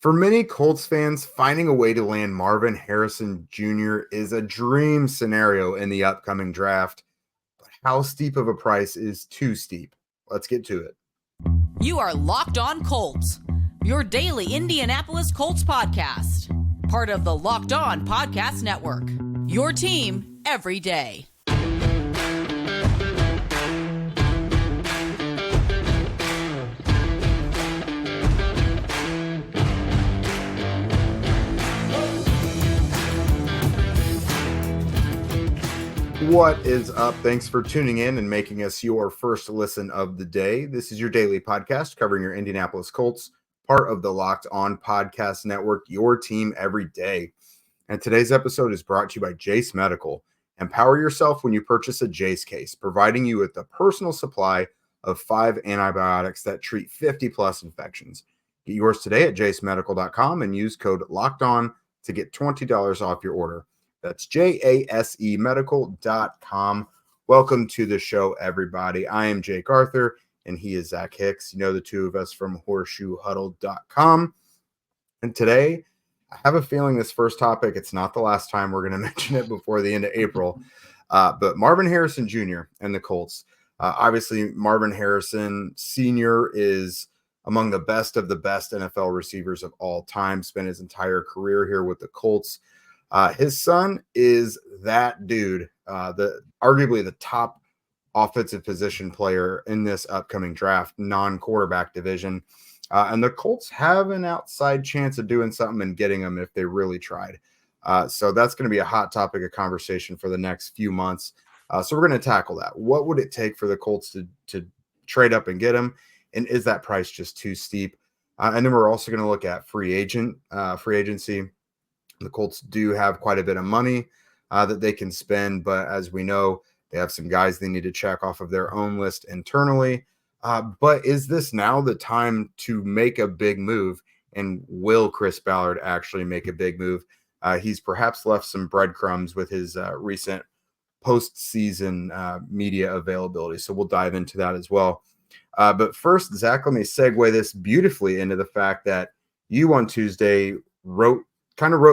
For many Colts fans, finding a way to land Marvin Harrison Jr. is a dream scenario in the upcoming draft. But how steep of a price is too steep? Let's get to it. You are Locked On Colts, your daily Indianapolis Colts podcast. Part of the Locked On Podcast Network, your team every day. What is up? Thanks for tuning in and making us your first listen of the day. This is your daily podcast covering your Indianapolis Colts, part of the Locked On Podcast Network, your team every day. And today's episode is brought to you by Jase Medical. Empower yourself when you purchase a Jase case, providing you with a personal supply of 5 antibiotics that treat 50 plus infections. Get yours today at jasemedical.com and use code LOCKEDON to get $20 off your order. That's jasemedical.com. Welcome to the show, everybody. I am Jake Arthur, and he is Zach Hicks. You know the two of us from horseshoehuddle.com. And today, I have a feeling this first topic, it's not the last time we're going to mention it before the end of April, but Marvin Harrison Jr. and the Colts. Obviously, Marvin Harrison Sr. is among the best of the best NFL receivers of all time, spent his entire career here with the Colts. His son is that dude, arguably the top offensive position player in this upcoming draft, non-quarterback division. And the Colts have an outside chance of doing something and getting him if they really tried. So that's going to be a hot topic of conversation for the next few months. So we're going to tackle that. What would it take for the Colts to trade up and get him? And is that price just too steep? And then we're also going to look at free agency. The Colts do have quite a bit of money that they can spend, but as we know, they have some guys they need to check off of their own list internally. But is this now the time to make a big move? And will Chris Ballard actually make a big move? He's perhaps left some breadcrumbs with his recent postseason media availability, so we'll dive into that as well. But first, Zach, let me segue this beautifully into the fact that you on Tuesday wrote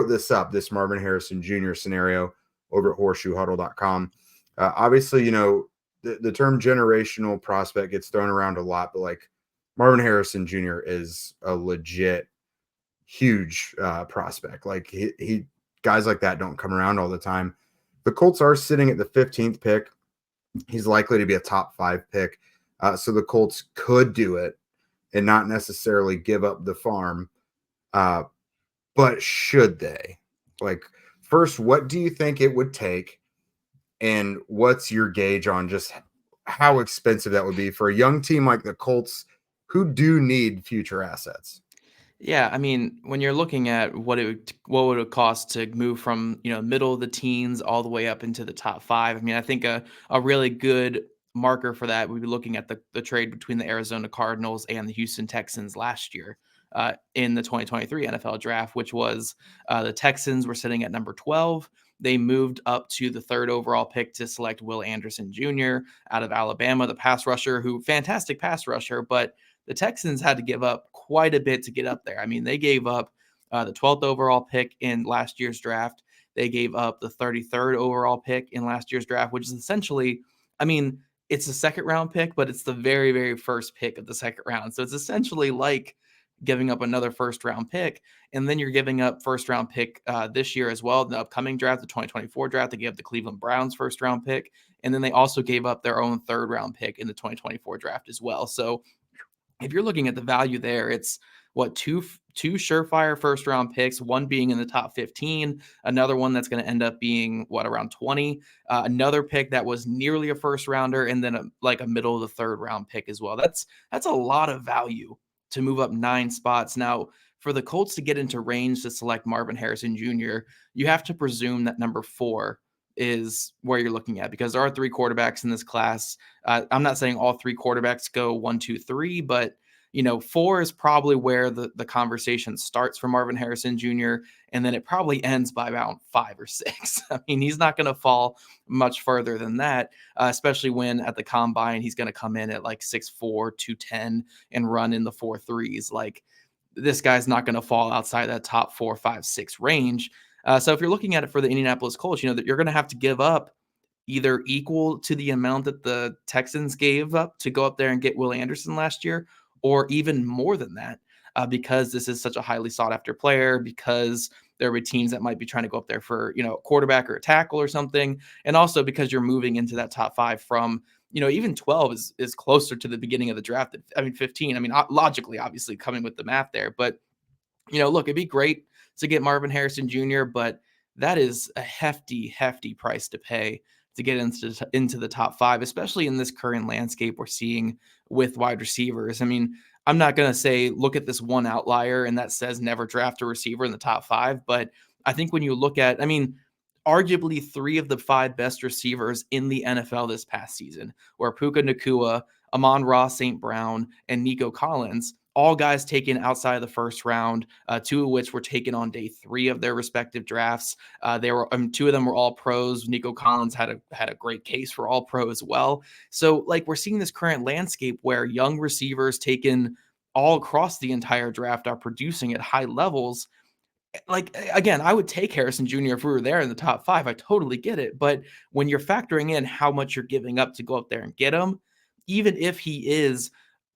this up, this Marvin Harrison Jr. scenario over at horseshoehuddle.com. Obviously, you know, the term generational prospect gets thrown around a lot, but like Marvin Harrison Jr. is a legit huge prospect. Like he guys like that don't come around all the time. The Colts are sitting at the 15th pick. He's likely to be a top 5 pick. So the Colts could do it and not necessarily give up the farm. But should they? Like, first, what do you think it would take? And what's your gauge on just how expensive that would be for a young team like the Colts who do need future assets? Yeah, I mean, when you're looking at what would it cost to move from, middle of the teens all the way up into the top 5, I mean, I think a really good marker for that, we'd be looking at the trade between the Arizona Cardinals and the Houston Texans last year. In the 2023 NFL draft, which was the Texans were sitting at number 12. They moved up to the 3rd overall pick to select Will Anderson Jr. out of Alabama, the pass rusher, fantastic pass rusher, but the Texans had to give up quite a bit to get up there. I mean, they gave up the 12th overall pick in last year's draft. They gave up the 33rd overall pick in last year's draft, which is essentially, I mean, it's a second round pick, but it's the very, very first pick of the second round. So it's essentially like giving up another first round pick. And then you're giving up first round pick this year as well. The upcoming draft, the 2024 draft, they gave up the Cleveland Browns first round pick. And then they also gave up their own 3rd round pick in the 2024 draft as well. So if you're looking at the value there, it's two surefire first round picks, one being in the top 15, another one that's going to end up being around 20, another pick that was nearly a first rounder, and then a middle of the 3rd round pick as well. That's a lot of value to move up 9 spots. Now, for the Colts to get into range to select Marvin Harrison Jr., you have to presume that number 4 is where you're looking at, because there are 3 quarterbacks in this class. I'm not saying all 3 quarterbacks go 1, 2, 3, but 4 is probably where the conversation starts for Marvin Harrison Jr., and then it probably ends by about 5 or 6. I mean, he's not going to fall much further than that, especially when at the combine, he's going to come in at like 6'4", 210 and run in the 4.3s. Like, this guy's not going to fall outside that top 4, 5, 6 range. So if you're looking at it for the Indianapolis Colts, that you're going to have to give up either equal to the amount that the Texans gave up to go up there and get Will Anderson last year, or even more than that, because this is such a highly sought after player, because there will be teams that might be trying to go up there for, a quarterback or a tackle or something. And also because you're moving into that top 5 from, even 12 is closer to the beginning of the draft. 15, logically, obviously coming with the math there, but look, it'd be great to get Marvin Harrison Jr., but that is a hefty, hefty price to pay to get into the top 5, especially in this current landscape we're seeing with wide receivers. I'm not going to say, look at this one outlier and that says never draft a receiver in the top 5. But I think when you look at, arguably 3 of the 5 best receivers in the NFL this past season were Puka Nacua, Amon-Ra St. Brown, and Nico Collins, all guys taken outside of the first round, 2 of which were taken on day 3 of their respective drafts. 2 of them were all pros. Nico Collins had a great case for all pro as well. So we're seeing this current landscape where young receivers taken all across the entire draft are producing at high levels. Again, I would take Harrison Jr. if we were there in the top 5. I totally get it. But when you're factoring in how much you're giving up to go up there and get him, even if he is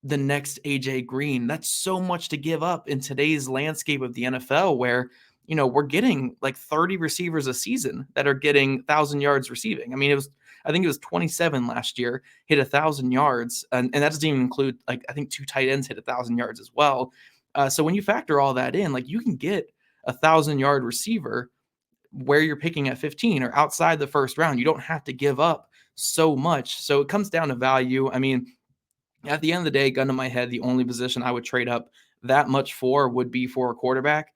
the next AJ Green, that's so much to give up in today's landscape of the NFL, where, we're getting 30 receivers a season that are getting 1,000 yards receiving. I think it was 27 last year, hit 1,000 yards. And that doesn't even include, I think 2 tight ends hit 1,000 yards as well. So when you factor all that in, you can get 1,000-yard receiver where you're picking at 15 or outside the first round. You don't have to give up so much. So it comes down to value. At the end of the day, gun to my head, the only position I would trade up that much for would be for a quarterback.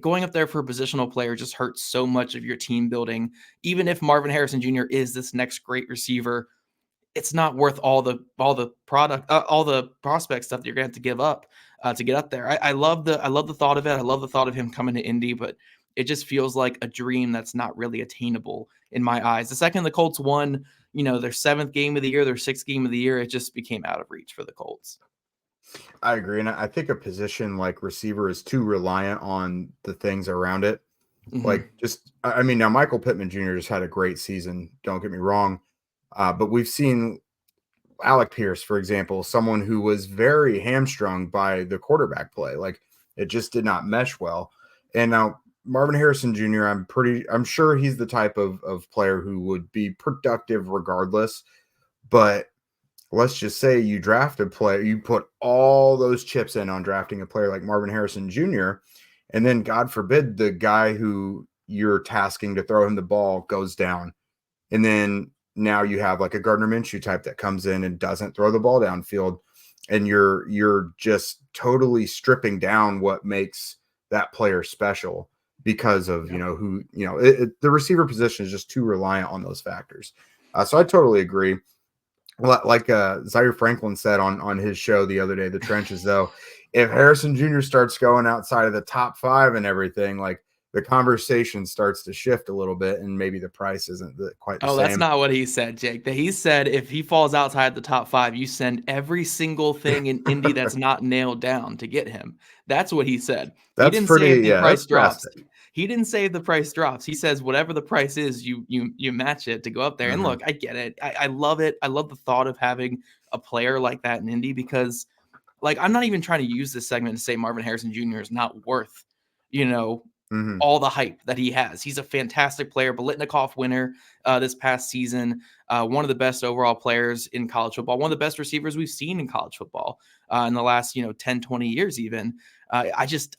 Going up there for a positional player just hurts so much of your team building. Even if Marvin Harrison Jr. is this next great receiver, it's not worth all the prospect stuff that you're going to have to give up to get up there. I love the thought of it. I love the thought of him coming to Indy, but it just feels like a dream that's not really attainable in my eyes. The second the Colts won, their 7th game of the year, their 6th game of the year, it just became out of reach for the Colts. I agree. And I think a position like receiver is too reliant on the things around it. Mm-hmm. Now Michael Pittman Jr. just had a great season. Don't get me wrong. But we've seen Alec Pierce, for example, someone who was very hamstrung by the quarterback play. It just did not mesh well. And now Marvin Harrison Jr., I'm sure he's the type of player who would be productive regardless. But let's just say you draft a player, you put all those chips in on drafting a player like Marvin Harrison Jr., and then God forbid the guy who you're tasking to throw him the ball goes down. And then now you have a Gardner Minshew type that comes in and doesn't throw the ball downfield. And you're just totally stripping down what makes that player special because of, the receiver position is just too reliant on those factors. So I totally agree. Like Zaire Franklin said on his show the other day, The Trenches, though, if Harrison Jr. starts going outside of the top 5 and everything, the conversation starts to shift a little bit, and maybe the price isn't quite the same. Oh, that's not what he said, Jake. He said if he falls outside the top 5, you send every single thing in Indy that's not nailed down to get him. That's what he said. He didn't say if the price drops. He didn't say if the price drops. He says whatever the price is, you match it to go up there. Mm-hmm. And look, I get it. I love it. I love the thought of having a player like that in Indy because, I'm not even trying to use this segment to say Marvin Harrison Jr. is not worth, mm-hmm. all the hype that he has. He's a fantastic player, Biletnikoff winner this past season, one of the best overall players in college football, one of the best receivers we've seen in college football in the last 10, 20 years even. I just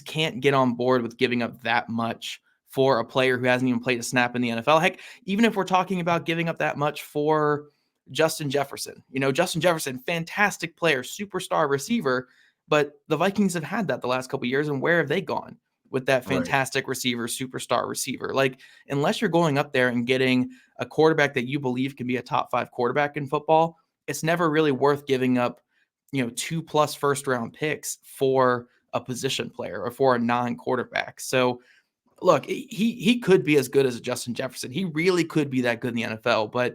can't get on board with giving up that much for a player who hasn't even played a snap in the NFL. Heck, even if we're talking about giving up that much for Justin Jefferson, Justin Jefferson, fantastic player, superstar receiver, but the Vikings have had that the last couple of years, and where have they gone with that fantastic receiver, superstar receiver? Unless you're going up there and getting a quarterback that you believe can be a top 5 quarterback in football, it's never really worth giving up, 2+ first-round picks for a position player or for a non-quarterback. So, look, he could be as good as Justin Jefferson. He really could be that good in the NFL, but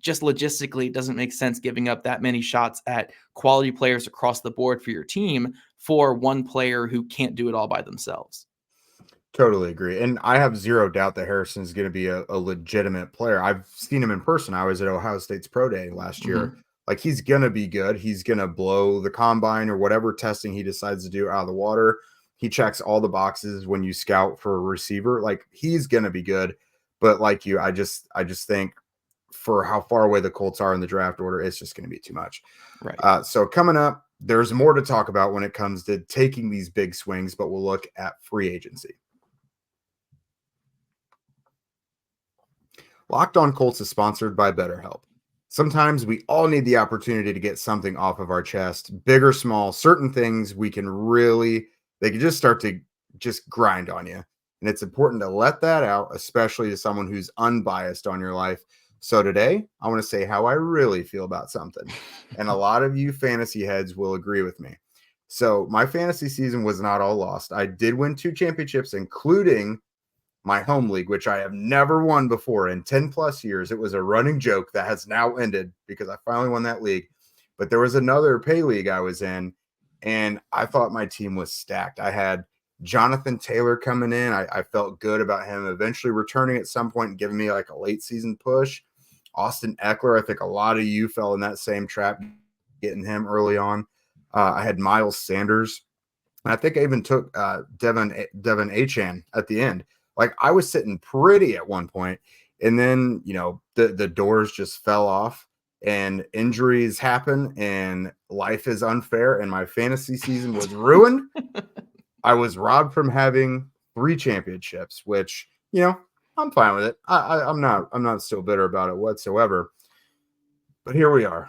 just logistically, it doesn't make sense giving up that many shots at quality players across the board for your team for one player who can't do it all by themselves. Totally agree. And I have zero doubt that Harrison is going to be a legitimate player. I've seen him in person. I was at Ohio State's pro day last year. Like, he's going to be good. He's going to blow the combine or whatever testing he decides to do out of the water. He checks all the boxes when you scout for a receiver. Like, he's going to be good. But like you, I just think for how far away the Colts are in the draft order, it's just going to be too much. Right. So coming up, there's more to talk about when it comes to taking these big swings, but we'll look at free agency. Locked On Colts is sponsored by BetterHelp. Sometimes we all need the opportunity to get something off of our chest, big or small, certain things they can just start to just grind on you. And it's important to let that out, especially to someone who's unbiased on your life. So today, I want to say how I really feel about something. And a lot of you fantasy heads will agree with me. So my fantasy season was not all lost. I did win 2 championships, including my home league, which I have never won before in 10 plus years. It was a running joke that has now ended because I finally won that league. But there was another pay league I was in, and I thought my team was stacked. I had Jonathan Taylor coming in. I felt good about him eventually returning at some point and giving me like a late season push. Austin Eckler, I think a lot of you fell in that same trap, getting him early on. I had Miles Sanders. And I think I even took Devin Achane at the end. Like, I was sitting pretty at one point, and then, the doors just fell off and injuries happen and life is unfair and my fantasy season was ruined. I was robbed from having 3 championships, which, I'm fine with it. I'm not still bitter about it whatsoever. But here we are.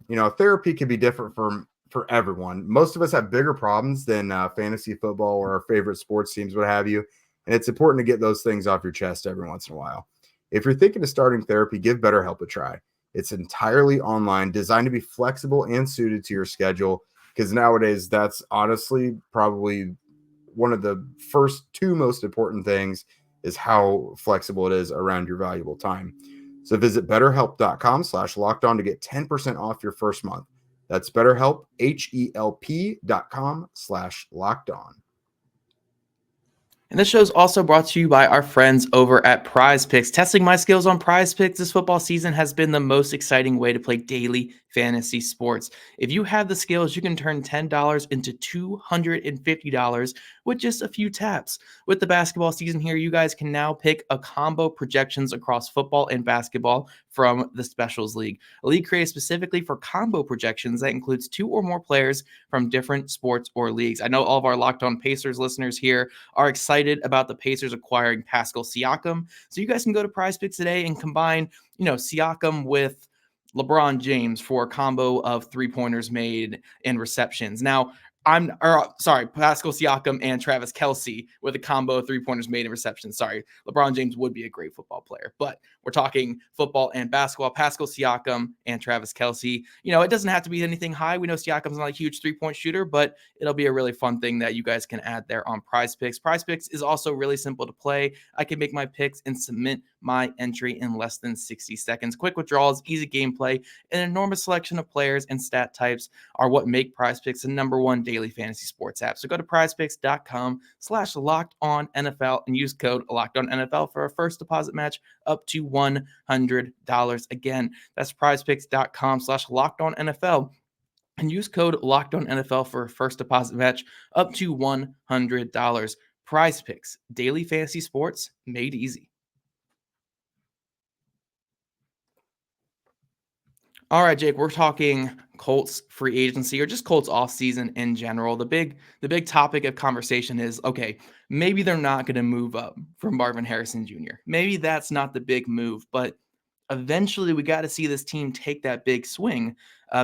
Therapy can be different for everyone. Most of us have bigger problems than fantasy football or our favorite sports teams, what have you. And it's important to get those things off your chest every once in a while. If you're thinking of starting therapy, give BetterHelp a try. It's entirely online, designed to be flexible and suited to your schedule, because nowadays that's honestly probably one of the first 2 most important things is how flexible it is around your valuable time. So visit betterhelp.com/lockedon to get 10% off your first month. That's BetterHelp, HELP.com/lockedon. And this show is also brought to you by our friends over at PrizePicks. Testing my skills on PrizePicks this football season has been the most exciting way to play daily fantasy sports. If you have the skills, you can turn $10 into $250 with just a few taps. With the basketball season here, you guys can now pick a combo projections across football and basketball from the Specials League. A league created specifically for combo projections that includes 2 or more players from different sports or leagues. I know all of our Locked On Pacers listeners here are excited about the Pacers acquiring Pascal Siakam. So you guys can go to PrizePicks today and combine, Siakam with LeBron James for a combo of 3-pointers made and receptions. Now, Pascal Siakam and Travis Kelce with a combo of 3-pointers made and receptions. Sorry, LeBron James would be a great football player, but we're talking football and basketball. Pascal Siakam and Travis Kelce. It doesn't have to be anything high. We know Siakam's not a huge 3-point shooter, but it'll be a really fun thing that you guys can add there on PrizePicks. PrizePicks is also really simple to play. I can make my picks and submit my entry in less than 60 seconds. Quick withdrawals, easy gameplay, an enormous selection of players and stat types are what make PrizePicks the #1 daily fantasy sports app. So go to prizepicks.com/lockedonnfl and use code LOCKEDONNFL for a first deposit match up to $100. Again, that's prizepicks.com/lockedonnfl and use code LOCKEDONNFL for a first deposit match up to $100. PrizePicks, daily fantasy sports made easy. All right, Jake, we're talking Colts free agency or just Colts offseason in general. The big topic of conversation is, okay, maybe they're not going to move up from Marvin Harrison Jr. Maybe that's not the big move, but eventually we got to see this team take that big swing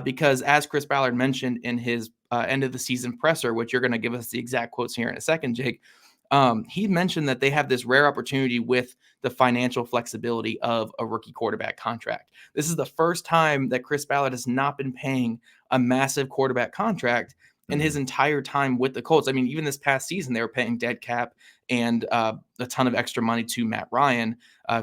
because as Chris Ballard mentioned in his end of the season presser, which you're going to give us the exact quotes here in a second, Jake, he mentioned that they have this rare opportunity with the financial flexibility of a rookie quarterback contract. This is the first time that Chris Ballard has not been paying a massive quarterback contract in his entire time with the Colts. I mean, even this past season, they were paying dead cap and a ton of extra money to Matt Ryan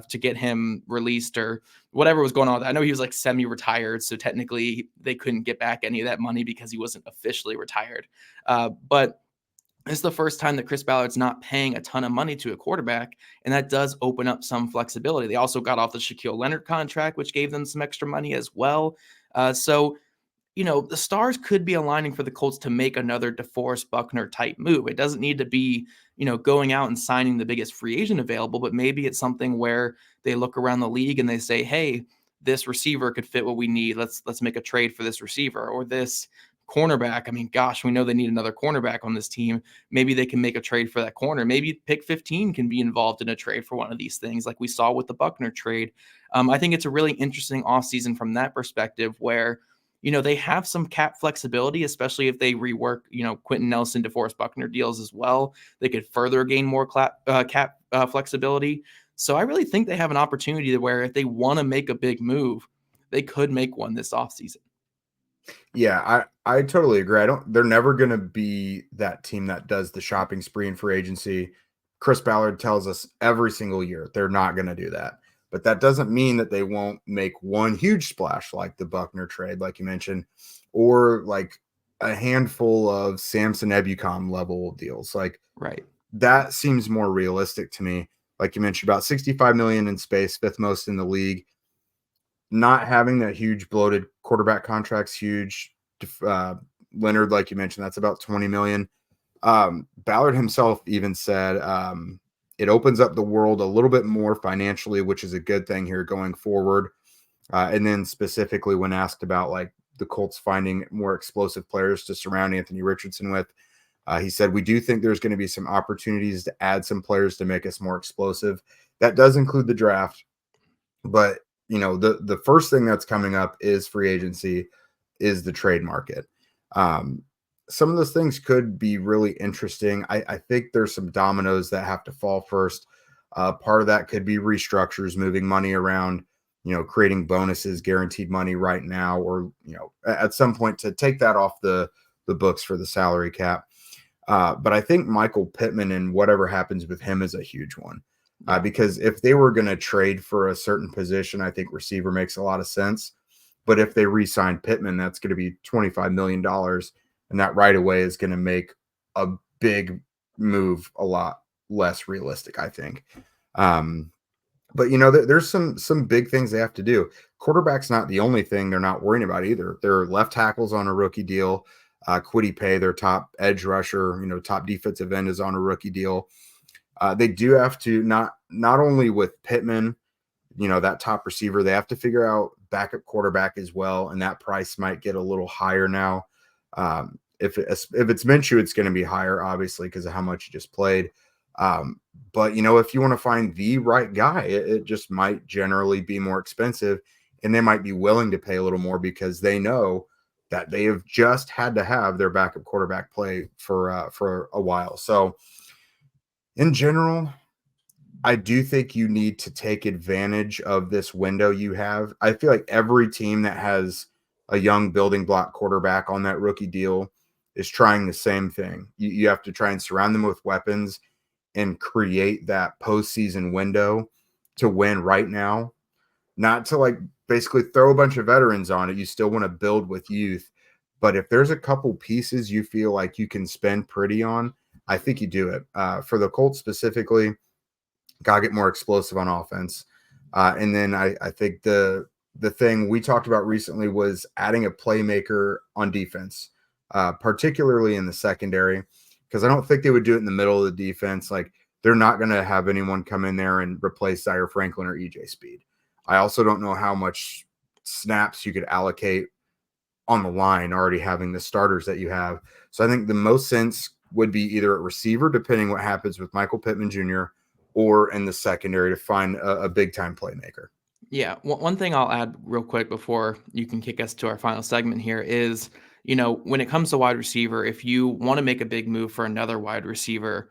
to get him released or whatever was going on. I know he was like semi-retired, so technically they couldn't get back any of that money because he wasn't officially retired. But it's the first time that Chris Ballard's not paying a ton of money to a quarterback, and that does open up some flexibility. They also got off the Shaquille Leonard contract, which gave them some extra money as well. So the stars could be aligning for the Colts to make another DeForest Buckner type move. It doesn't need to be, going out and signing the biggest free agent available, but maybe it's something where they look around the league and they say, hey, this receiver could fit what we need. Let's make a trade for this receiver or this cornerback. I mean, gosh, we know they need another cornerback on this team. Maybe they can make a trade for that corner. Maybe pick 15 can be involved in a trade for one of these things, like we saw with the Buckner trade. I think it's a really interesting offseason from that perspective where they have some cap flexibility, especially if they rework, Quentin Nelson, DeForest Buckner deals as well. They could further gain more cap flexibility. So I really think they have an opportunity to where if they want to make a big move, they could make one this offseason. Yeah, I totally agree. They're never going to be that team that does the shopping spree in free agency. Chris Ballard tells us every single year they're not going to do that. But that doesn't mean that they won't make one huge splash like the Buckner trade, like you mentioned, or like a handful of Samson Ebukam level deals. Like, right. That seems more realistic to me. Like you mentioned, about $65 million in space, fifth most in the league. Not having that huge bloated quarterback contract's huge. Leonard, like you mentioned, that's about $20 million. Ballard himself even said it opens up the world a little bit more financially, which is a good thing here going forward. And then specifically when asked about like the Colts finding more explosive players to surround Anthony Richardson with, he said, we do think there's going to be some opportunities to add some players to make us more explosive. That does include the draft. But, the first thing that's coming up is free agency, is the trade market. Some of those things could be really interesting. I think there's some dominoes that have to fall first. Part of that could be restructures, moving money around, creating bonuses, guaranteed money right now, or, at some point to take that off the books for the salary cap. But I think Michael Pittman and whatever happens with him is a huge one. Because if they were going to trade for a certain position, I think receiver makes a lot of sense. But if they re-sign Pittman, that's going to be $25 million. And that right away is going to make a big move a lot less realistic, I think. But, there's some big things they have to do. Quarterback's not the only thing they're not worrying about either. Their left tackle's on a rookie deal. Kwity Paye, their top edge rusher, top defensive end, is on a rookie deal. They do have to not only with Pittman, that top receiver, they have to figure out backup quarterback as well. And that price might get a little higher now. If it's Minshew, it's going to be higher, obviously, because of how much he just played. But, if you want to find the right guy, it just might generally be more expensive. And they might be willing to pay a little more because they know that they have just had to have their backup quarterback play for a while. So in general, I do think you need to take advantage of this window you have. I feel like every team that has a young building block quarterback on that rookie deal is trying the same thing. You have to try and surround them with weapons and create that postseason window to win right now, not to like basically throw a bunch of veterans on it. You still want to build with youth. But if there's a couple pieces you feel like you can spend pretty on, I think you do it. For the Colts specifically, got to get more explosive on offense. And then I think the thing we talked about recently was adding a playmaker on defense, particularly in the secondary, because I don't think they would do it in the middle of the defense. Like, they're not going to have anyone come in there and replace Zaire Franklin or EJ Speed. I also don't know how much snaps you could allocate on the line already having the starters that you have. So I think the most sense would be either at receiver, depending what happens with Michael Pittman Jr., or in the secondary to find a big-time playmaker. Yeah. One thing I'll add real quick before you can kick us to our final segment here is, when it comes to wide receiver, if you want to make a big move for another wide receiver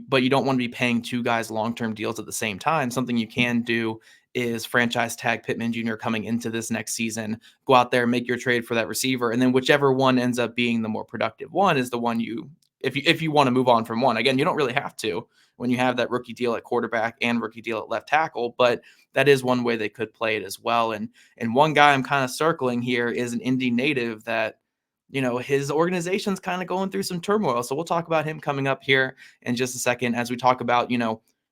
but you don't want to be paying two guys long-term deals at the same time, something you can do is franchise tag Pittman Jr. coming into this next season. Go out there, make your trade for that receiver, and then whichever one ends up being the more productive one is the one if you want to move on from one. Again, you don't really have to when you have that rookie deal at quarterback and rookie deal at left tackle, but that is one way they could play it as well. And one guy I'm kind of circling here is an Indy native that, his organization's kind of going through some turmoil. So we'll talk about him coming up here in just a second as we talk about,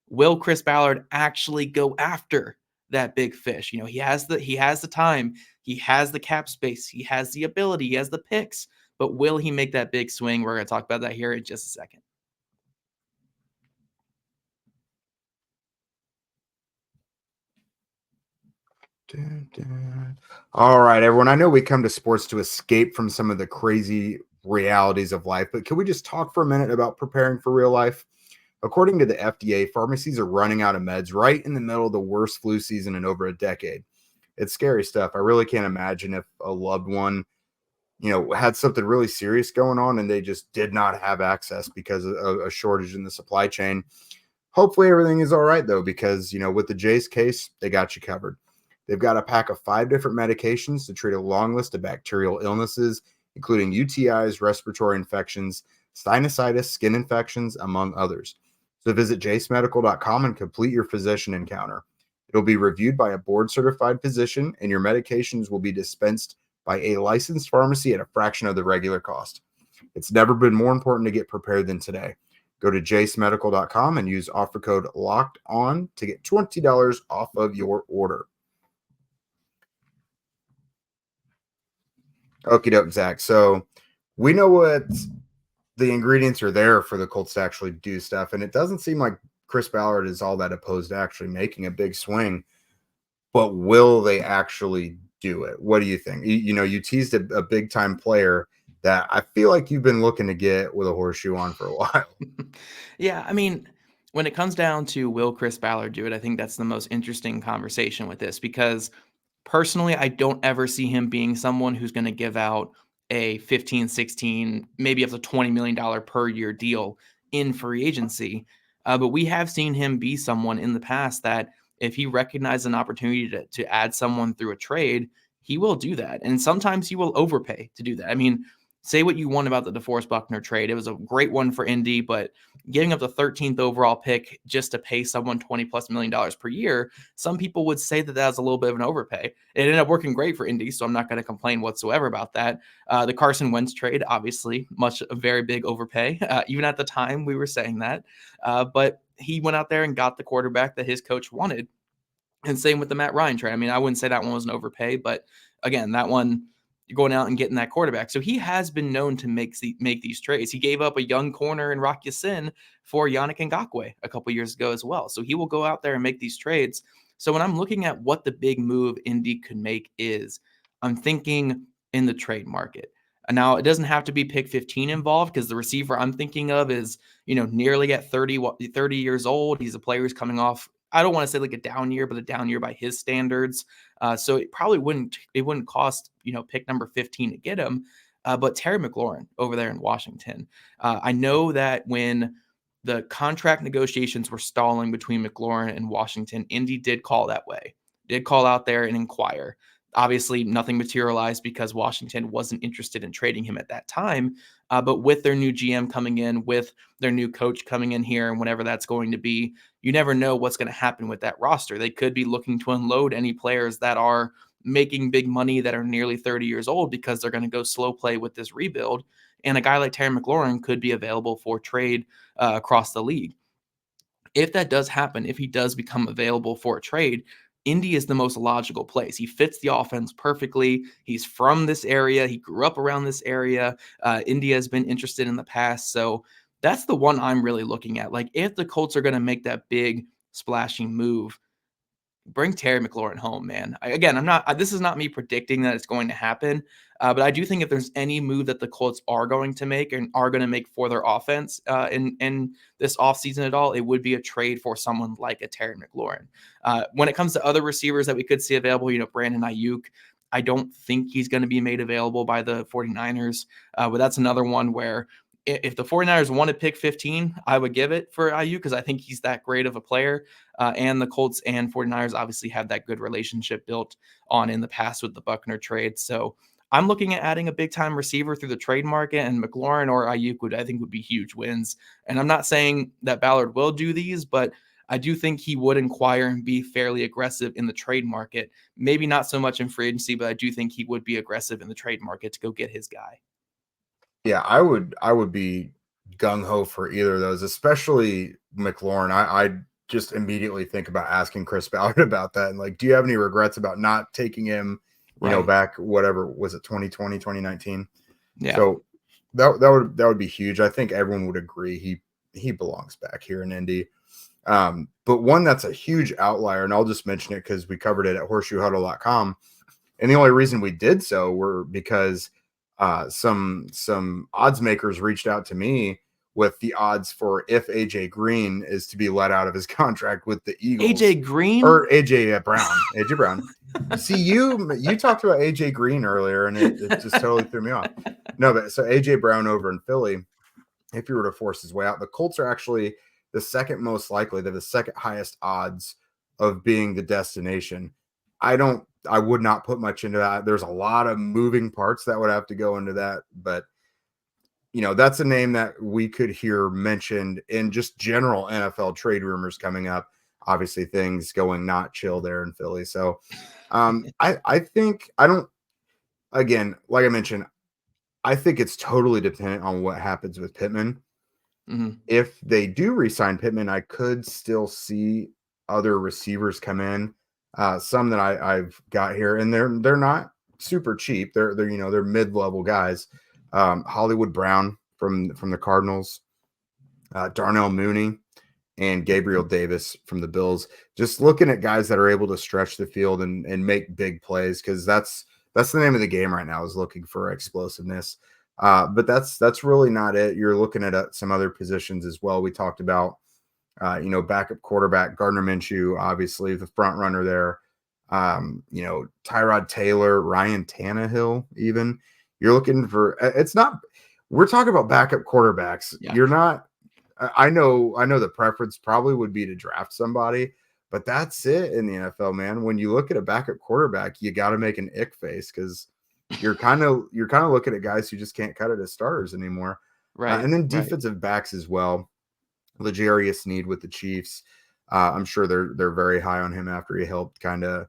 will Chris Ballard actually go after that big fish? He has the time, he has the cap space, he has the ability, he has the picks, but will he make that big swing? We're going to talk about that here in just a second. All right, everyone. I know we come to sports to escape from some of the crazy realities of life, but can we just talk for a minute about preparing for real life? According to the FDA, pharmacies are running out of meds right in the middle of the worst flu season in over a decade. It's scary stuff. I really can't imagine if a loved one, had something really serious going on and they just did not have access because of a shortage in the supply chain. Hopefully everything is all right, though, because, with the Jase case, they got you covered. They've got a pack of 5 different medications to treat a long list of bacterial illnesses, including UTIs, respiratory infections, sinusitis, skin infections, among others. So visit jasemedical.com and complete your physician encounter. It'll be reviewed by a board-certified physician, and your medications will be dispensed by a licensed pharmacy at a fraction of the regular cost. It's never been more important to get prepared than today. Go to jasemedical.com and use offer code LOCKEDON to get $20 off of your order. Okie doke, Zach. So we know what the ingredients are there for the Colts to actually do stuff, and it doesn't seem like Chris Ballard is all that opposed to actually making a big swing. But will they actually do it? What do you think? You teased a big-time player that I feel like you've been looking to get with a horseshoe on for a while. Yeah, I mean, when it comes down to will Chris Ballard do it, I think that's the most interesting conversation with this because personally, I don't ever see him being someone who's going to give out a 15, 16, maybe up to $20 million per year deal in free agency. But we have seen him be someone in the past that if he recognizes an opportunity to add someone through a trade, he will do that. And sometimes he will overpay to do that. I mean, say what you want about the DeForest Buckner trade. It was a great one for Indy, but giving up the 13th overall pick just to pay someone $20+ million per year, some people would say that was a little bit of an overpay. It ended up working great for Indy, so I'm not going to complain whatsoever about that. The Carson Wentz trade, obviously, a very big overpay. Even at the time, we were saying that. But he went out there and got the quarterback that his coach wanted. And same with the Matt Ryan trade. I mean, I wouldn't say that one was an overpay, but again, that one, you're going out and getting that quarterback. So he has been known to make these trades. He gave up a young corner in Rock Ya-Sin for Yannick Ngakoue a couple years ago as well. So he will go out there and make these trades. So when I'm looking at what the big move Indy could make is, I'm thinking in the trade market. Now, it doesn't have to be pick 15 involved because the receiver I'm thinking of is, nearly at 30 years old. He's a player who's coming off, I don't want to say like a down year, but a down year by his standards. So it probably wouldn't cost, pick number 15 to get him. But Terry McLaurin over there in Washington, I know that when the contract negotiations were stalling between McLaurin and Washington, Indy did call out there and inquire. Obviously, nothing materialized because Washington wasn't interested in trading him at that time. But with their new GM coming in, with their new coach coming in here, and whenever that's going to be, you never know what's going to happen with that roster. They could be looking to unload any players that are making big money that are nearly 30 years old because they're going to go slow play with this rebuild. And a guy like Terry McLaurin could be available for trade across the league. If that does happen, if he does become available for a trade, Indy is the most logical place. He fits the offense perfectly. He's from this area. He grew up around this area. Indy has been interested in the past. So that's the one I'm really looking at. Like, if the Colts are going to make that big splashing move, bring Terry McLaurin home, man. This is not me predicting that it's going to happen, but I do think if there's any move that the Colts are going to make and are going to make for their offense in this offseason at all, it would be a trade for someone like a Terry McLaurin. When it comes to other receivers that we could see available, Brandon Ayuk, I don't think he's going to be made available by the 49ers, but that's another one where if the 49ers want to pick 15, I would give it for IU because I think he's that great of a player. And the Colts and 49ers obviously have that good relationship built on in the past with the Buckner trade. So I'm looking at adding a big-time receiver through the trade market, and McLaurin or Ayuk I think would be huge wins. And I'm not saying that Ballard will do these, but I do think he would inquire and be fairly aggressive in the trade market. Maybe not so much in free agency, but I do think he would be aggressive in the trade market to go get his guy. Yeah, I would be gung-ho for either of those, especially McLaurin. I just immediately think about asking Chris Ballard about that. And like, do you have any regrets about not taking him, Right. back, whatever, was it 2020, 2019? Yeah. So that would be huge. I think everyone would agree he belongs back here in Indy. But one that's a huge outlier, and I'll just mention it because we covered it at horseshoehuddle.com. And the only reason we did so were because some odds makers reached out to me with the odds for if AJ Green is to be let out of his contract with the Eagles. AJ Green or AJ Brown. AJ Brown. See, you talked about AJ Green earlier, and it just totally threw me off. No, but so AJ Brown over in Philly, if he were to force his way out, the Colts are actually the second most likely. They're the second highest odds of being the destination. I would not put much into that. There's a lot of moving parts that would have to go into that, but that's a name that we could hear mentioned in just general NFL trade rumors coming up. Obviously, things going not chill there in Philly. So, I think again, like I mentioned, I think it's totally dependent on what happens with Pittman. Mm-hmm. If they do re-sign Pittman, I could still see other receivers come in. Some that I've got here, and they're not super cheap. They're mid-level guys. Hollywood Brown from the Cardinals, Darnell Mooney, and Gabriel Davis from the Bills. Just looking at guys that are able to stretch the field and make big plays, because that's the name of the game right now, is looking for explosiveness. But that's really not it. You're looking at some other positions as well. We talked about backup quarterback Gardner Minshew, obviously the front runner there. Tyrod Taylor, Ryan Tannehill, even. You're looking for, it's not, we're talking about backup quarterbacks. Yeah. You're not, I know the preference probably would be to draft somebody, but that's it in the NFL, man. When you look at a backup quarterback, you got to make an ick face, because you're kind of looking at guys who just can't cut it as starters anymore. Right. And then defensive backs as well. L'Jarius Sneed with the Chiefs. I'm sure they're very high on him after he helped kind of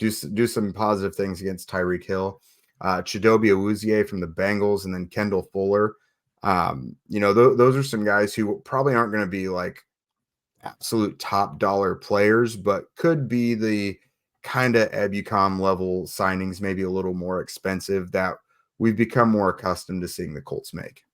do some positive things against Tyreek Hill. Chidobe Awuzie from the Bengals, and then Kendall Fuller. Those are some guys who probably aren't going to be like absolute top dollar players, but could be the kind of Ebucom level signings, maybe a little more expensive, that we've become more accustomed to seeing the Colts make.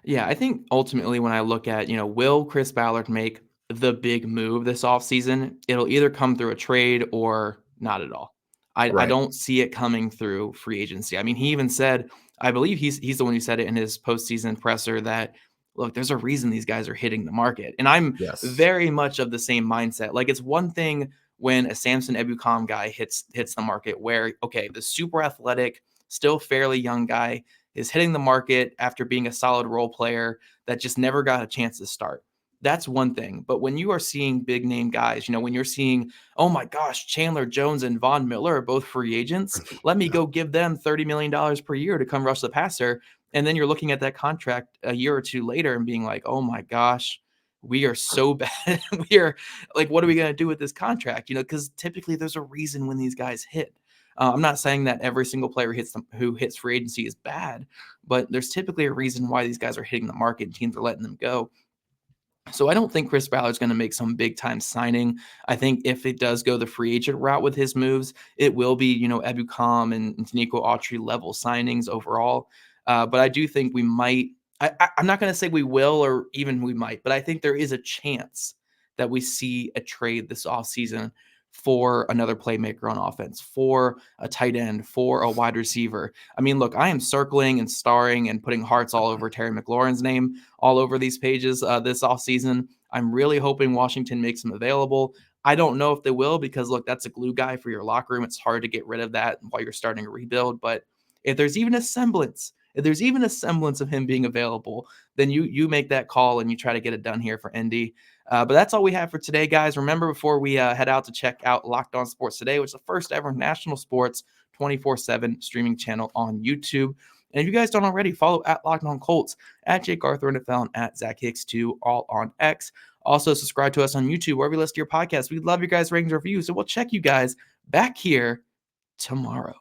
Yeah, I think ultimately when I look at, will Chris Ballard make the big move this offseason? It'll either come through a trade or not at all. I don't see it coming through free agency. I mean, he even said, I believe he's the one who said it in his postseason presser, that, look, there's a reason these guys are hitting the market. And I'm very much of the same mindset. Like, it's one thing when a Samson Ebukam guy hits the market where, okay, the super athletic, still fairly young guy is hitting the market after being a solid role player that just never got a chance to start. That's one thing. But when you are seeing big name guys, when you're seeing, oh my gosh, Chandler Jones and Von Miller are both free agents, let me go give them $30 million per year to come rush the passer. And then you're looking at that contract a year or two later and being like, oh my gosh, we are so bad. We are like, what are we going to do with this contract? Because typically there's a reason when these guys hit. I'm not saying that every single player who hits free agency is bad, but there's typically a reason why these guys are hitting the market and teams are letting them go. So I don't think Chris Ballard's going to make some big time signing. I think if it does go the free agent route with his moves, it will be, Ebukam and Nico Autry level signings overall. But I do think we might, I'm not going to say we will, or even we might, but I think there is a chance that we see a trade this offseason for another playmaker on offense, for a tight end, for a wide receiver. I mean, look, I am circling and starring and putting hearts all over Terry McLaurin's name all over these pages this offseason. I'm really hoping Washington makes him available. I don't know if they will, because, look, that's a glue guy for your locker room. It's hard to get rid of that while you're starting a rebuild. But if there's even a semblance if there's even a semblance of him being available, then you make that call and you try to get it done here for Indy. But that's all we have for today, guys. Remember, before we head out, to check out Locked On Sports Today, which is the first ever national sports 24/7 streaming channel on YouTube. And if you guys don't already, follow at Locked On Colts, at Jake Arthur NFL, and at Zach Hicks 2, all on X. Also, subscribe to us on YouTube, wherever you listen to your podcast. We love your guys' ratings and reviews. So we'll check you guys back here tomorrow.